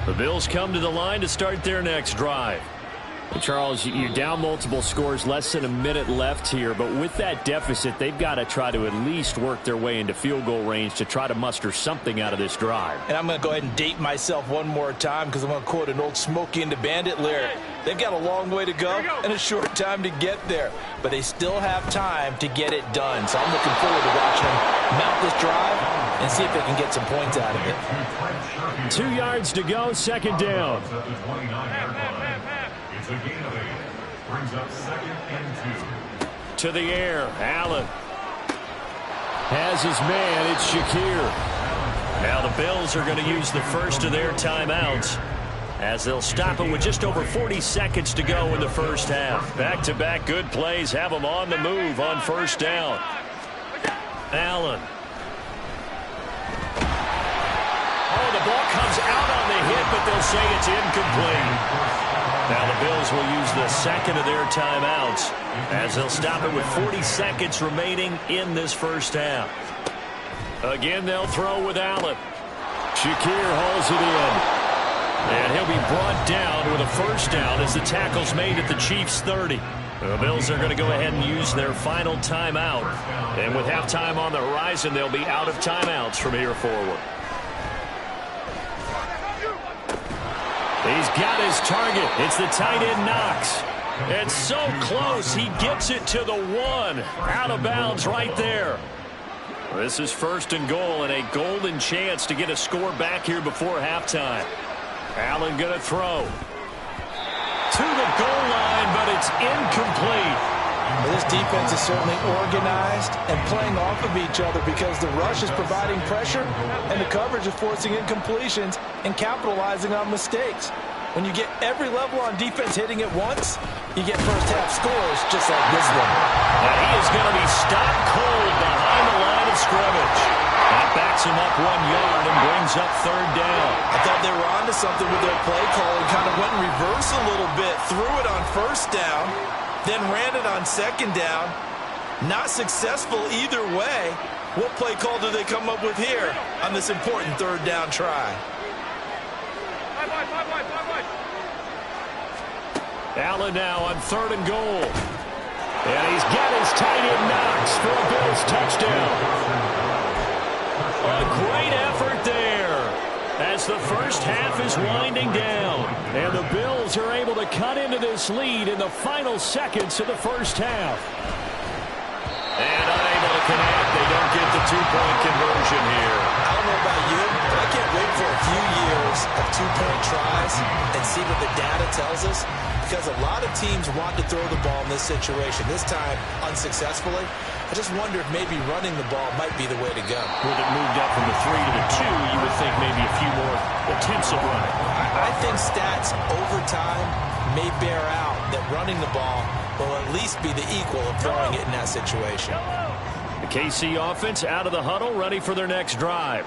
The Bills come to the line to start their next drive. Well, Charles, you're down multiple scores, less than a minute left here, but with that deficit, they've got to try to at least work their way into field goal range to try to muster something out of this drive. And I'm going to go ahead and date myself one more time because I'm going to quote an old Smokey and the Bandit lyric. They've got a long way to go and a short time to get there, but they still have time to get it done. So I'm looking forward to watching them mount this drive and see if they can get some points out of it. 2 yards to go, 2nd down. It's a gain of 8. Brings up 2nd and 2. To the air, Allen. has his man. It's Shakir. Now the Bills are going to use the first of their timeouts as they'll stop it with just over 40 seconds to go in the first half. Back-to-back good plays have them on the move on first down. Allen. Oh, the ball comes out on the hit, but they'll say it's incomplete. Now the Bills will use the second of their timeouts as they'll stop it with 40 seconds remaining in this first half. Again, they'll throw with Allen. Shakir hauls it in. And he'll be brought down with a first down as the tackle's made at the Chiefs' 30. The Bills are going to go ahead and use their final timeout. And with halftime on the horizon, they'll be out of timeouts from here forward. He's got his target. It's the tight end Knox. It's so close. He gets it to the 1. Out of bounds right there. This is first and goal and a golden chance to get a score back here before halftime. Allen going to throw. To the goal line, but it's incomplete. Well, this defense is certainly organized and playing off of each other because the rush is providing pressure and the coverage is forcing incompletions and capitalizing on mistakes. When you get every level on defense hitting at once, you get first half scores just like this one. Now he is going to be stopped cold behind the line of scrimmage. That backs him up 1 yard and brings up third down. I thought they were onto something with their play call and kind of went in reverse a little bit. Threw it on first down, then ran it on second down. Not successful either way. What play call do they come up with here on this important third down try? Allen now on third and goal. And he's got his tight end Knox for a Bills touchdown. A great effort there as the first half is winding down. And the Bills are able to cut into this lead in the final seconds of the first half. And unable to connect. They don't get the two-point conversion here. I don't know about you, but I can't wait for a few years of two-point tries and see what the data tells us, because a lot of teams want to throw the ball in this situation. This time, unsuccessfully. I just wonder if maybe running the ball might be the way to go. With it moved up from the 3 to the 2, you would think maybe a few more attempts at running. I think stats over time may bear out that running the ball will at least be the equal of throwing it in that situation. The KC offense out of the huddle, ready for their next drive.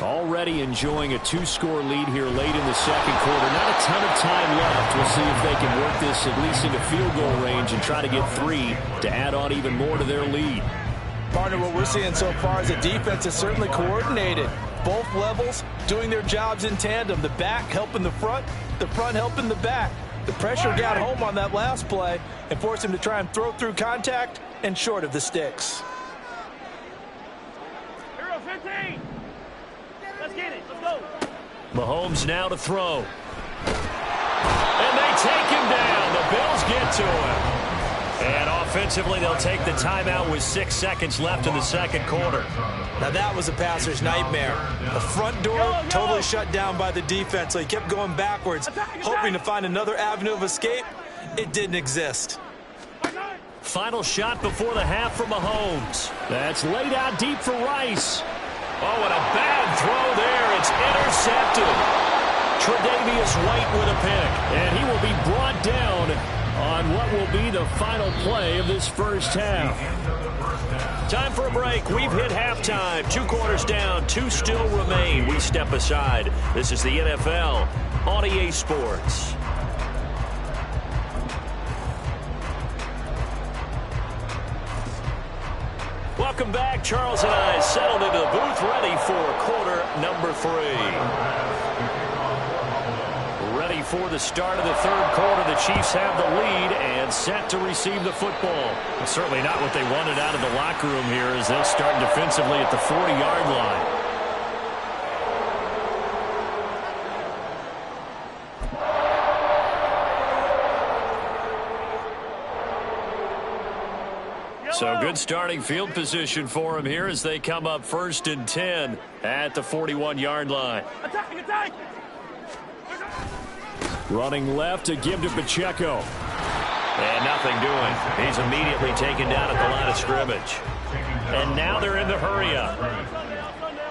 Already enjoying a 2-score lead here late in the second quarter. Not a ton of time left. We'll see if they can work this at least into field goal range and try to get 3 to add on even more to their lead. Partner, what we're seeing so far is the defense is certainly coordinated. Both levels doing their jobs in tandem. The back helping the front helping the back. The pressure got home on that last play and forced him to try and throw through contact and short of the sticks. Hero 15. Let's get it. Let's go. Mahomes now to throw. And they take him down. The Bills get to him. And offensively, they'll take the timeout with 6 seconds left in the second quarter. Now that was a passer's nightmare. The front door totally shut down by the defense, so he kept going backwards, hoping to find another avenue of escape. It didn't exist. Final shot before the half for Mahomes. That's laid out deep for Rice. Oh, and a bad throw there. It's intercepted. Tre'Davious White with a pick. And he will be brought down on what will be the final play of this first half. Time for a break. We've hit halftime. 2 quarters down, 2 still remain. We step aside. This is the NFL on EA Sports. Welcome back. Charles and I settled into the booth, ready for quarter number 3. Ready for the start of the third quarter. The Chiefs have the lead and set to receive the football. It's certainly not what they wanted out of the locker room here as they'll start defensively at the 40-yard line. So good starting field position for him here as they come up 1st and 10 at the 41-yard line. Attack, attack. Running left to give to Pacheco. And nothing doing. He's immediately taken down at the line of scrimmage. And now they're in the hurry-up.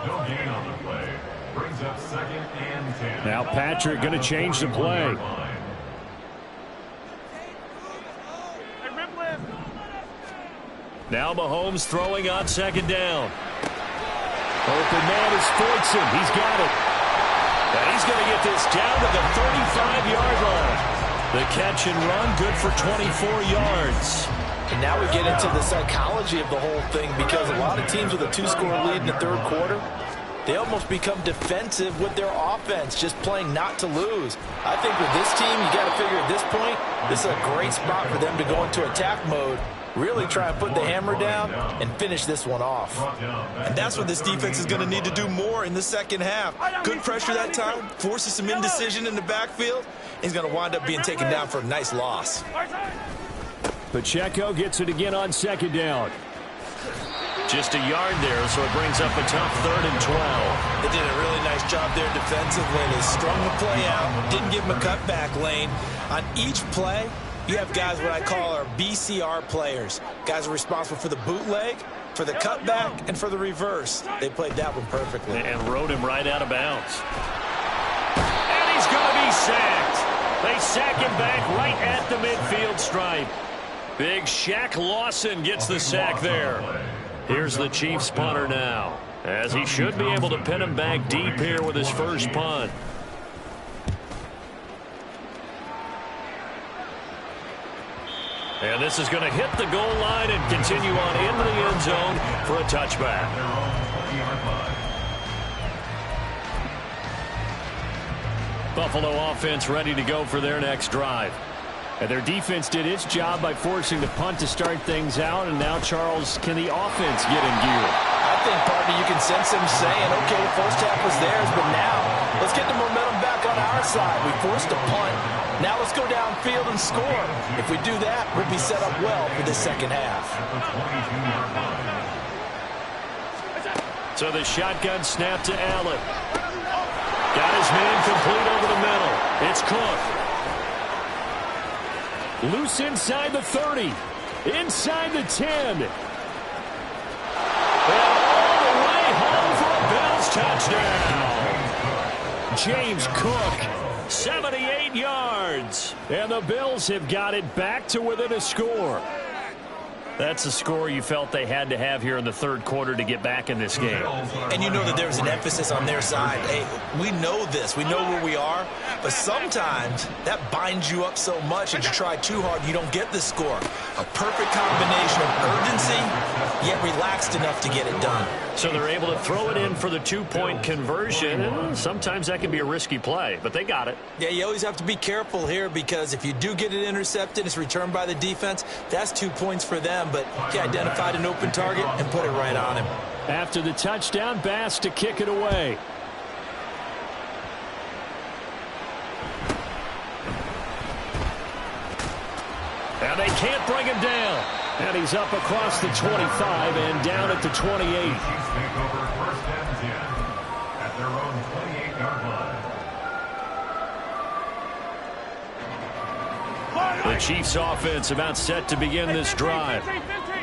No gain on the play. Brings up 2nd and 10. Now Patrick going to change the play. Now Mahomes throwing on 2nd down. Open man is Fortson. He's got it. And he's going to get this down to the 35-yard line. The catch and run, good for 24 yards. And now we get into the psychology of the whole thing, because a lot of teams with a 2-score lead in the 3rd quarter, they almost become defensive with their offense, just playing not to lose. I think with this team, you got to figure at this point, this is a great spot for them to go into attack mode, really try and put the hammer down and finish this one off. And that's what this defense is going to need to do more in the 2nd half. Good pressure that time, forces some indecision in the backfield. He's going to wind up being taken down for a nice loss. Pacheco gets it again on 2nd down. Just a yard there, so it brings up a tough 3rd and 12. They did a really nice job there defensively. They strung the play out, didn't give him a cutback lane. On each play, you have guys what I call our BCR players. Guys are responsible for the bootleg, for the cutback, and for the reverse. They played that one perfectly. And rode him right out of bounds. And he's going to be sacked. They sack him back right at the midfield stripe. Big Shaq Lawson gets the sack there. Here's the Chiefs punter now, as he should be able to pin him back deep here with his first punt. And this is going to hit the goal line and continue on into the end zone for a touchback. Buffalo offense ready to go for their next drive. And their defense did its job by forcing the punt to start things out. And now, Charles, can the offense get in gear? I think, partner, you can sense them saying, okay, the first half was theirs, but now let's get the momentum back on our side. We forced a punt. Now let's go downfield and score. If we do that, we'll be set up well for the 2nd half. So the shotgun snap to Allen. Got his man complete over the middle. It's Cook. Loose inside the 30. Inside the 10. And all the way home for a Bills touchdown. James Cook. 78 yards. And the Bills have got it back to within a score. That's a score you felt they had to have here in the 3rd quarter to get back in this game. And you know that there was an emphasis on their side. Hey, we know this. We know where we are. But sometimes that binds you up so much and you try too hard, you don't get the score. A perfect combination of urgency, yet relaxed enough to get it done. So they're able to throw it in for the 2-point conversion. And sometimes that can be a risky play, but they got it. Yeah, you always have to be careful here, because if you do get it intercepted, it's returned by the defense, that's 2 points for them. But he identified an open target and put it right on him. After the touchdown, Bass to kick it away. And they can't bring him down. And he's up across the 25 and down at the 28. Chiefs take over 1st and 10 at their own 28-yard line. The Chiefs offense about set to begin this drive.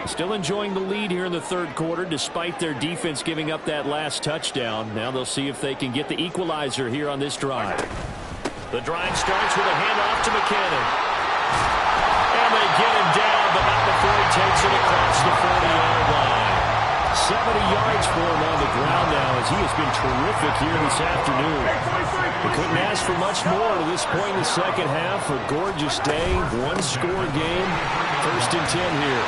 Still enjoying the lead here in the 3rd quarter, despite their defense giving up that last touchdown. Now they'll see if they can get the equalizer here on this drive. The drive starts with a handoff to McKinnon. And they get him down, but not before he takes it across the 40-yard line. 70 yards for him on the ground now, as he has been terrific here this afternoon. We couldn't ask for much more to this point in the 2nd half. A gorgeous day, 1-score game, 1st and 10 here.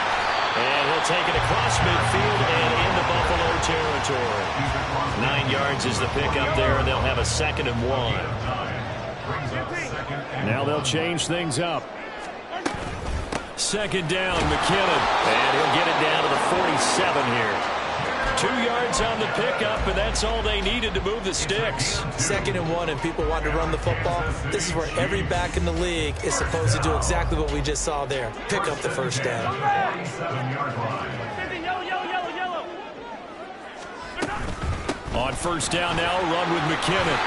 And he'll take it across midfield and into Buffalo territory. 9 yards is the pickup there, and they'll have a 2nd and 1. Now they'll change things up. 2nd down, McKinnon. And he'll get it down to the 47 here. 2 yards on the pickup, and that's all they needed to move the sticks. 2nd and 1, and people want to run the football. This is where every back in the league is supposed to do exactly what we just saw there. Pick up the 1st down. On 1st down now, run with McKinnon,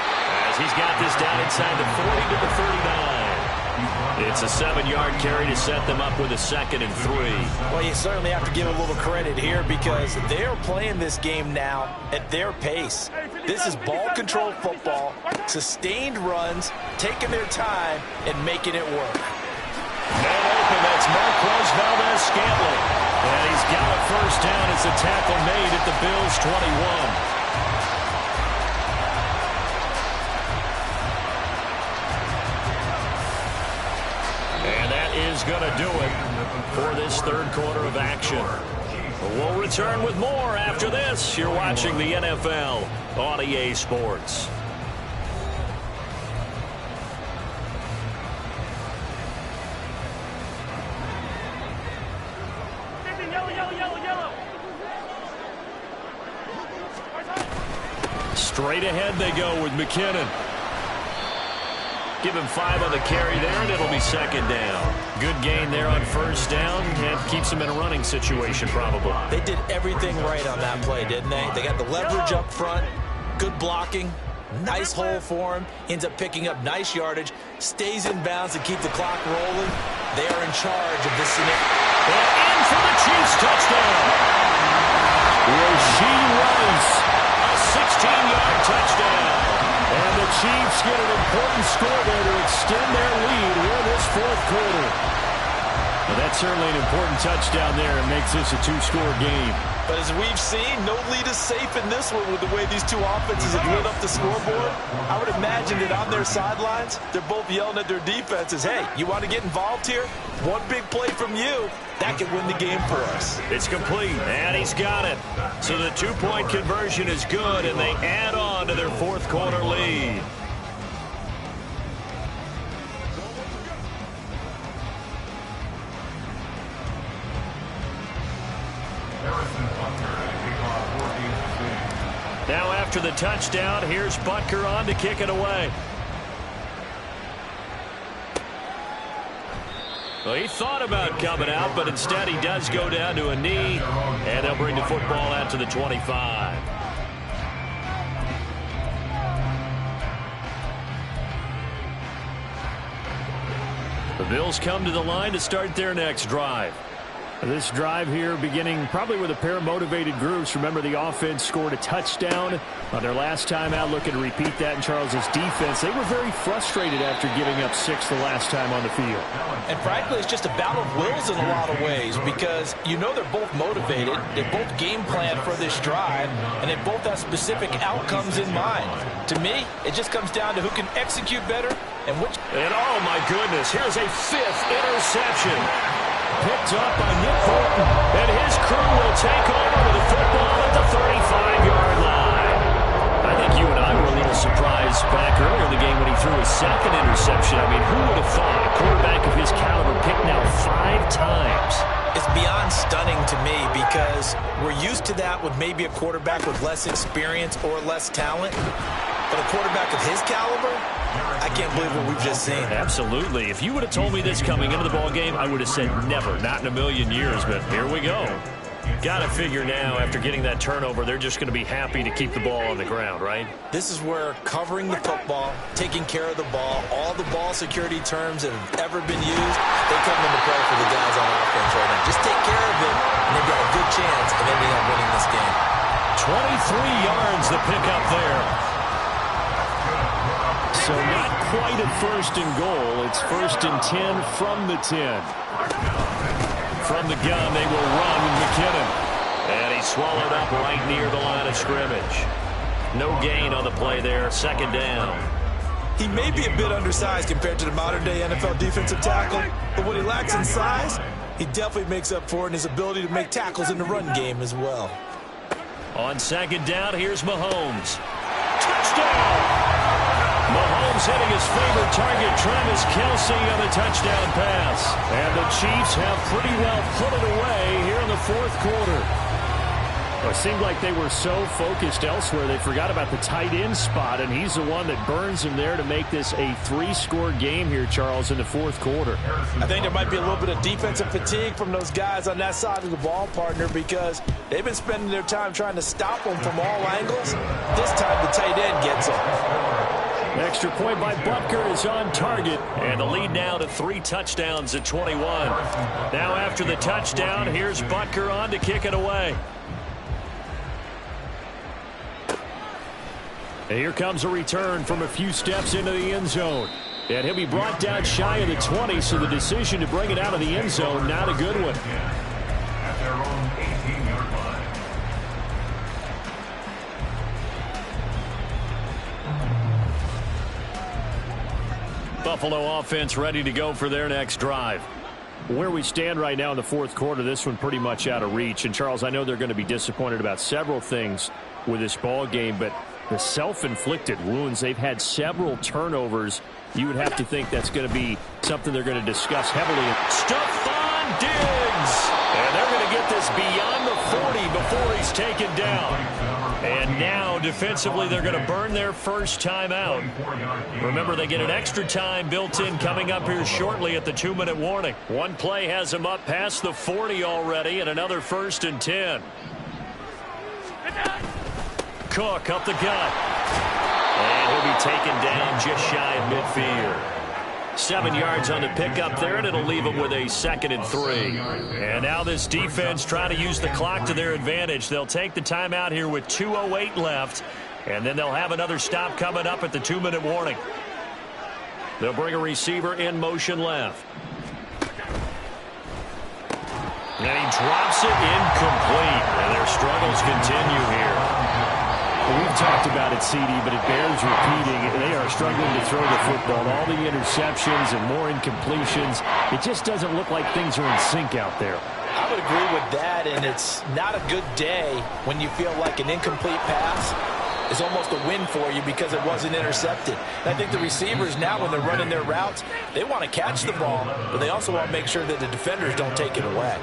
as he's got this down inside the 40 to the 39. It's a 7-yard carry to set them up with a 2nd and 3. Well, you certainly have to give a little credit here because they're playing this game now at their pace. This is ball control football, sustained runs, taking their time, and making it work. Man open, that's Marquez Valdez-Scantling. And he's got a first down as the tackle made at the Bills' 21. Is going to do it for this third quarter of action. We'll return with more after this. You're watching the NFL on EA Sports. Straight ahead they go with McKinnon. Give him 5 on the carry there, and it'll be 2nd down. Good gain there on first down, and keeps him in a running situation probably. They did everything right on that play, didn't they? They got the leverage up front, good blocking, nice hole for him, ends up picking up nice yardage, stays in bounds to keep the clock rolling. They are in charge of this scenario. And in for the Chiefs touchdown. Rasheed Rice. A 16-yard touchdown. And the Chiefs get an important score there to extend their lead here in this fourth quarter. Well, that's certainly an important touchdown there and makes this a 2-score game. But as we've seen, no lead is safe in this one with the way these two offenses have lit up the scoreboard. I would imagine that on their sidelines, they're both yelling at their defenses, hey, you want to get involved here? One big play from you, that could win the game for us. It's complete, and he's got it. So the 2-point conversion is good, and they add on to their fourth quarter lead. Now after the touchdown, here's Butker on to kick it away. Well, he thought about coming out, but instead he does go down to a knee, and they'll bring the football out to the 25. The Bills come to the line to start their next drive. This drive here beginning probably with a pair of motivated groups. Remember, the offense scored a touchdown on their last time out, looking to repeat that in Charles's defense. They were very frustrated after giving up 6 the last time on the field. And frankly, it's just a battle of wills in a lot of ways because you know they're both motivated, they both game plan for this drive, and they both have specific outcomes in mind. To me, it just comes down to who can execute better and which. And oh my goodness, here's a 5th interception. Picked up by Nick Bolton, and his crew will take over with the football at the 35-yard line. I think you and I were a little surprised back earlier in the game when he threw his 2nd interception. I mean, who would have thought a quarterback of his caliber picked now 5 times? It's beyond stunning to me because we're used to that with maybe a quarterback with less experience or less talent. But a quarterback of his caliber, I can't believe what we've just seen. Absolutely. If you would have told me this coming into the ball game, I would have said never, not in a million years. But here we go. Got to figure now, after getting that turnover, they're just going to be happy to keep the ball on the ground, right? This is where covering the football, taking care of the ball, all the ball security terms that have ever been used, they come into play for the guys on offense right now. Just take care of it, and they've got a good chance of ending up winning this game. 23 yards the pickup there. So not quite at 1st and goal. It's 1st and 10 from the 10. From the gun, they will run with McKinnon. And he's swallowed up right near the line of scrimmage. No gain on the play there. 2nd down. He may be a bit undersized compared to the modern-day NFL defensive tackle, but what he lacks in size, he definitely makes up for it in his ability to make tackles in the run game as well. On 2nd down, here's Mahomes. Touchdown! Mahomes hitting his favorite target, Travis Kelce, on the touchdown pass. And the Chiefs have pretty well put it away here in the fourth quarter. Well, it seemed like they were so focused elsewhere, they forgot about the tight end spot, and he's the one that burns him there to make this a 3-score game here, Charles, in the fourth quarter. I think there might be a little bit of defensive fatigue from those guys on that side of the ball, partner, because they've been spending their time trying to stop them from all angles. This time the tight end gets them. Extra point by Butker is on target. And the lead now to 3 touchdowns at 21. Now after the touchdown, here's Butker on to kick it away. And here comes a return from a few steps into the end zone. And he'll be brought down shy of the 20, so the decision to bring it out of the end zone, not a good one. At their own 18-yard line. Buffalo offense ready to go for their next drive. Where we stand right now in the fourth quarter, this one pretty much out of reach. And, Charles, I know they're going to be disappointed about several things with this ball game, but the self-inflicted wounds, they've had several turnovers. You would have to think that's going to be something they're going to discuss heavily. Stephon Diggs! And they're going to get this beyond the 40 before he's taken down. And now, defensively, they're going to burn their first time out. Remember, they get an extra time built in coming up here shortly at the 2-minute warning. One play has them up past the 40 already, and another 1st and 10. Cook up the gut. And he'll be taken down just shy of midfield. 7 yards on the pickup there, and it'll leave them with a 2nd and 3. And now this defense trying to use the clock to their advantage. They'll take the timeout here with 2:08 left, and then they'll have another stop coming up at the 2-minute warning. They'll bring a receiver in motion left. And he drops it incomplete, and their struggles continue here. We've talked about it, CD, but it bears repeating. They are struggling to throw the football. All the interceptions and more incompletions. It just doesn't look like things are in sync out there. I would agree with that, and it's not a good day when you feel like an incomplete pass is almost a win for you because it wasn't intercepted. And I think the receivers now, when they're running their routes, they want to catch the ball, but they also want to make sure that the defenders don't take it away.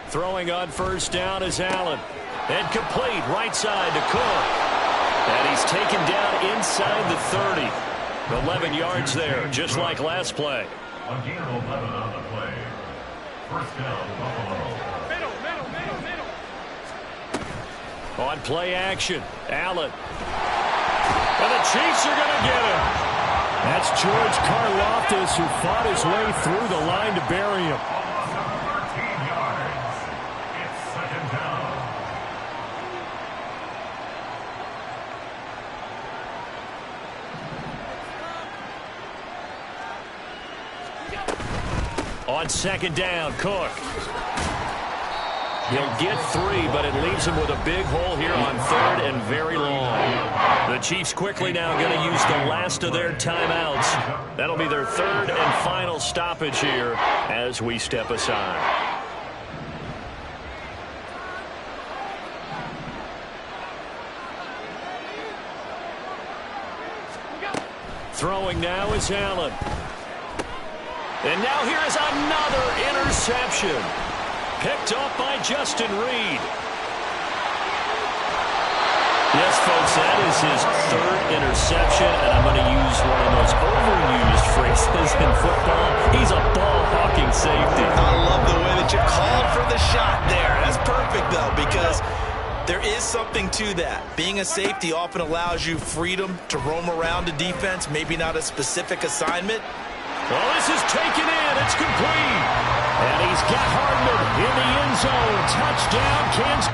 Throwing on first down is Allen. And complete right side to Cook. And he's taken down inside the 30. 11 yards there, just like last play. A gain of 11 on the play. First down, Buffalo. Middle. On play action, Allen. And the Chiefs are going to get him. That's George Karlaftis, who fought his way through the line to bury him. On 2nd down, Cook. He'll get 3, but it leaves him with a big hole here on 3rd and very long. The Chiefs quickly now going to use the last of their timeouts. That'll be their 3rd and final stoppage here as we step aside. Throwing now is Allen. And now here is another interception. Picked off by Justin Reed. Yes, folks, that is his 3rd interception, and I'm going to use one of those overused phrases in football. He's a ball-hawking safety. I love the way that you called for the shot there. That's perfect, though, because there is something to that. Being a safety often allows you freedom to roam around the defense, maybe not a specific assignment. Well, this is taken in. It's complete. And he's got Hardman in the end zone. Touchdown, Kansas.